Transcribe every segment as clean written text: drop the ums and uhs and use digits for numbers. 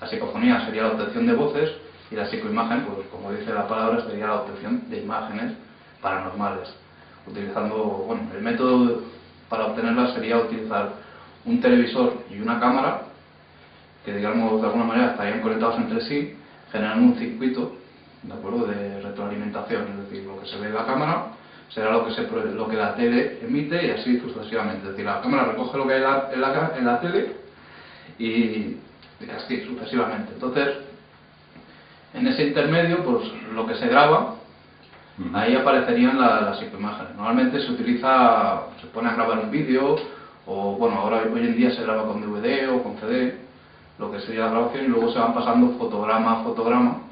La psicofonía sería la obtención de voces y la psicoimagen, pues como dice la palabra, sería la obtención de imágenes paranormales. Utilizando, bueno, el método para obtenerlas sería utilizar un televisor y una cámara que, digamos, de alguna manera estarían conectados entre sí, generando un circuito, ¿de acuerdo?, de retroalimentación. Es decir, lo que se ve en la cámara será lo que la tele emite y así sucesivamente. Es decir, la cámara recoge lo que hay en la tele y así sucesivamente. Entonces, en ese intermedio, pues lo que se graba, ahí aparecerían las psicoimágenes. Normalmente se pone a grabar un vídeo, o bueno, ahora hoy en día se graba con DVD o con CD, lo que sería la grabación, y luego se van pasando fotograma a fotograma,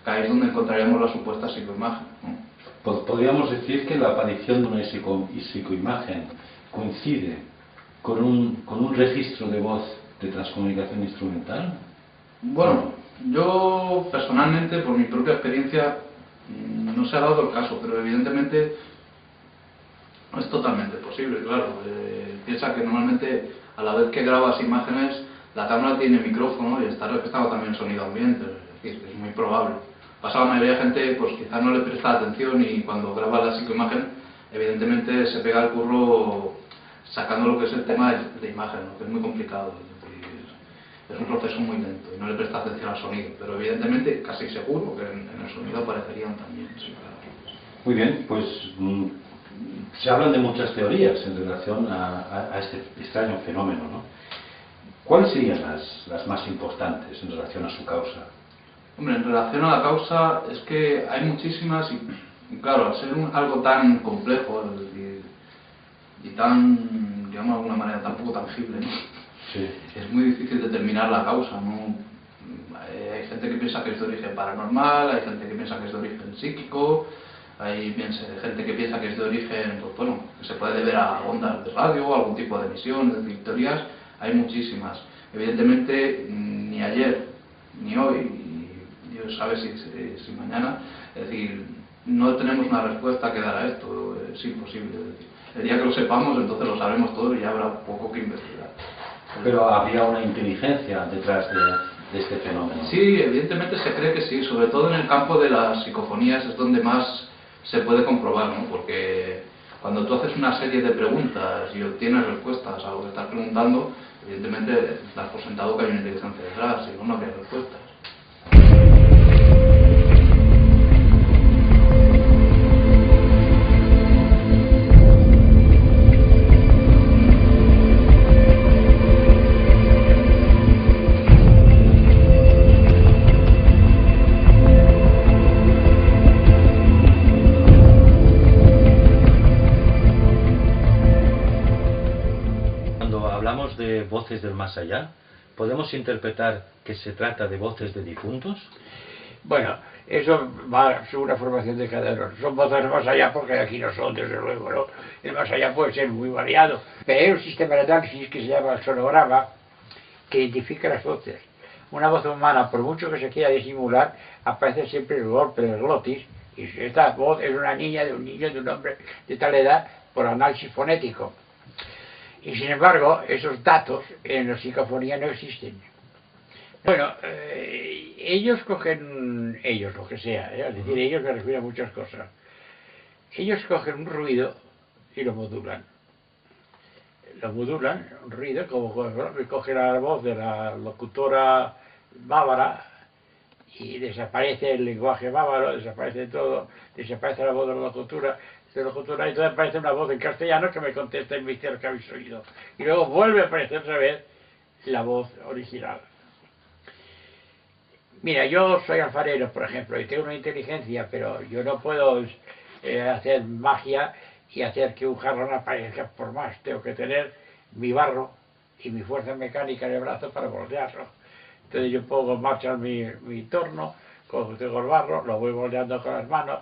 que ahí es donde encontraríamos la supuesta psicoimagen, ¿no? Podríamos decir que la aparición de una psicoimagen coincide con un registro de voz de transcomunicación instrumental. Bueno, yo personalmente, por mi propia experiencia, no se ha dado el caso, pero evidentemente no es totalmente posible, claro. Piensa que normalmente a la vez que grabas imágenes, la cámara tiene micrófono y está reflejado también sonido ambiente, es decir, es muy probable. Pasa la mayoría de gente, pues quizás no le presta atención y cuando graba la psicoimagen, evidentemente se pega el curro sacando lo que es el tema de imagen, ¿no? Que es muy complicado. Es un proceso muy lento y no le presta atención al sonido, pero evidentemente casi seguro que en el sonido aparecerían también. Sí, claro. Muy bien, pues se hablan de muchas teorías en relación a este extraño fenómeno, ¿no? ¿Cuáles serían las más importantes en relación a su causa? Hombre, en relación a la causa es que hay muchísimas y claro, al ser algo tan complejo y tan, digamos de alguna manera, tan poco tangible, ¿no? Sí. Es muy difícil determinar la causa, ¿no? Hay gente que piensa que es de origen paranormal, hay gente que piensa que es de origen psíquico, hay gente que piensa que es de origen, pues bueno, que se puede deber a ondas de radio o algún tipo de emisión, es decir, teorías hay muchísimas. Evidentemente, ni ayer ni hoy, y Dios sabe si mañana, es decir, no tenemos una respuesta que dar a esto, es imposible. Es decir, el día que lo sepamos, entonces lo sabremos todo y ya habrá poco que investigar. Pero habría una inteligencia detrás de este fenómeno. Sí, evidentemente se cree que sí, sobre todo en el campo de las psicofonías es donde más se puede comprobar, ¿no? Porque cuando tú haces una serie de preguntas y obtienes respuestas a lo que estás preguntando, evidentemente das por sentado que hay una inteligencia detrás, si no, no habría respuestas. De voces del más allá, ¿podemos interpretar que se trata de voces de difuntos? Bueno, eso va según la formación de cada uno. Son voces del más allá porque aquí no son, desde luego, ¿no? El más allá puede ser muy variado, pero hay un sistema de análisis que se llama el sonograma que identifica las voces. Una voz humana, por mucho que se quiera disimular, aparece siempre el golpe del glotis, y esta voz es una niña, de un niño, de un hombre de tal edad, por análisis fonético. Y sin embargo, esos datos en la psicofonía no existen. Bueno, ellos cogen, lo que sea, es decir, ellos me refiero a muchas cosas. Ellos cogen un ruido y lo modulan. Lo modulan, un ruido, como coge la voz de la locutora bávara y desaparece el lenguaje bávaro, desaparece todo, desaparece la voz de la locutora, y entonces aparece una voz en castellano que me contesta y me dice lo que habéis oído. Y luego vuelve a aparecer otra vez la voz original. Mira, yo soy alfarero, por ejemplo, y tengo una inteligencia, pero yo no puedo hacer magia y hacer que un jarrón aparezca por más. Tengo que tener mi barro y mi fuerza mecánica en el brazo para moldearlo. Entonces yo pongo en marcha mi torno, tengo el barro, lo voy moldeando con las manos,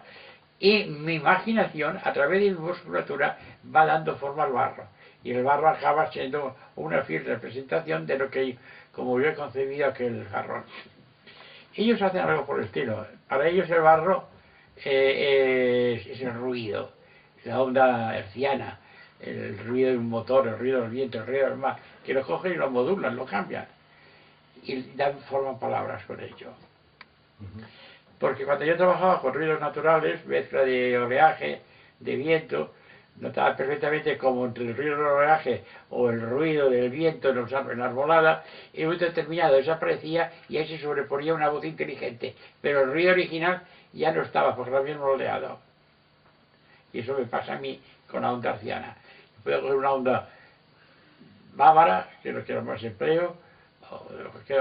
y mi imaginación, a través de mi musculatura, va dando forma al barro. Y el barro acaba siendo una fiel representación de lo que, como yo he concebido aquel jarrón. Ellos hacen algo por el estilo. Para ellos el barro es el ruido, la onda hertziana, el ruido de un motor, el ruido del viento, el ruido del mar, que lo cogen y lo modulan, lo cambian. y forman palabras con ello. Porque cuando yo trabajaba con ruidos naturales, mezcla de oleaje, de viento, notaba perfectamente como entre el ruido del oleaje o el ruido del viento en la arbolada, en un momento determinado desaparecía y ahí se sobreponía una voz inteligente, pero el ruido original ya no estaba porque lo habían moldeado. Y eso me pasa a mí con la onda arciana. Puedo coger una onda bávara, que no quiero más empleo,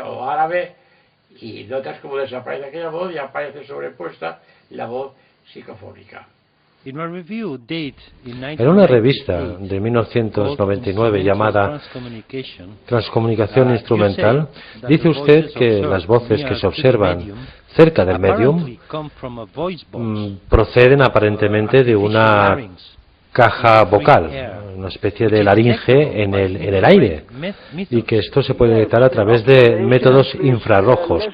o árabe, y notas como desaparece aquella voz y aparece sobrepuesta la voz psicofónica. En una revista de 1999 llamada Transcomunicación Instrumental, dice usted que las voces que se observan cerca del medium proceden aparentemente de una caja vocal, una especie de laringe en el aire, y que esto se puede detectar a través de métodos infrarrojos.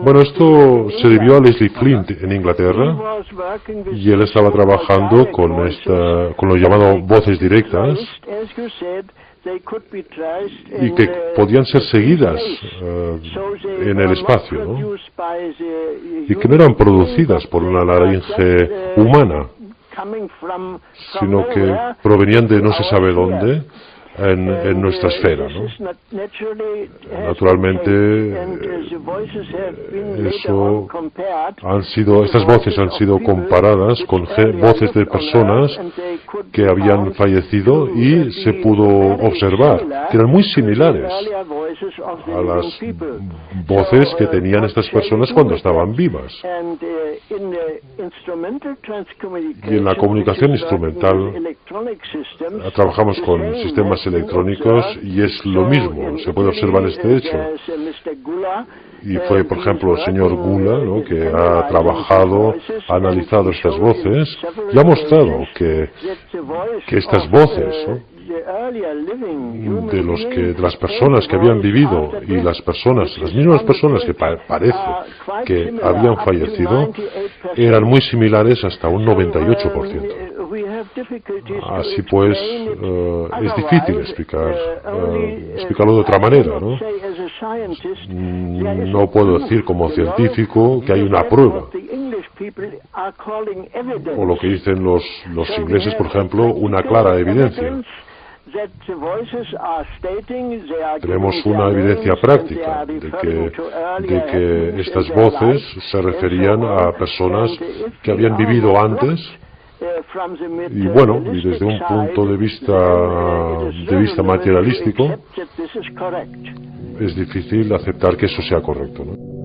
Bueno, esto se debió a Leslie Flint en Inglaterra, y él estaba trabajando con lo llamado voces directas, y que podían ser seguidas en el espacio, ¿no? Y que no eran producidas por una laringe humana, sino que provenían de no se sabe dónde en nuestra esfera, ¿no? Naturalmente, estas voces han sido comparadas con voces de personas que habían fallecido y se pudo observar que eran muy similares a las voces que tenían estas personas cuando estaban vivas. Y en la comunicación instrumental trabajamos con sistemas electrónicos y es lo mismo, se puede observar este hecho. Y fue, por ejemplo, el señor Gula, ¿no?, que ha trabajado, ha analizado estas voces y ha mostrado que estas voces, ¿no?, de las personas que habían vivido y las mismas personas que parece que habían fallecido, eran muy similares hasta un 98%. Así pues, es difícil explicarlo de otra manera, ¿no? No puedo decir como científico que hay una prueba, o lo que dicen los ingleses, por ejemplo, una clara evidencia. Tenemos una evidencia práctica de que estas voces se referían a personas que habían vivido antes, y bueno, y desde un punto de vista materialístico es difícil aceptar que eso sea correcto, ¿no?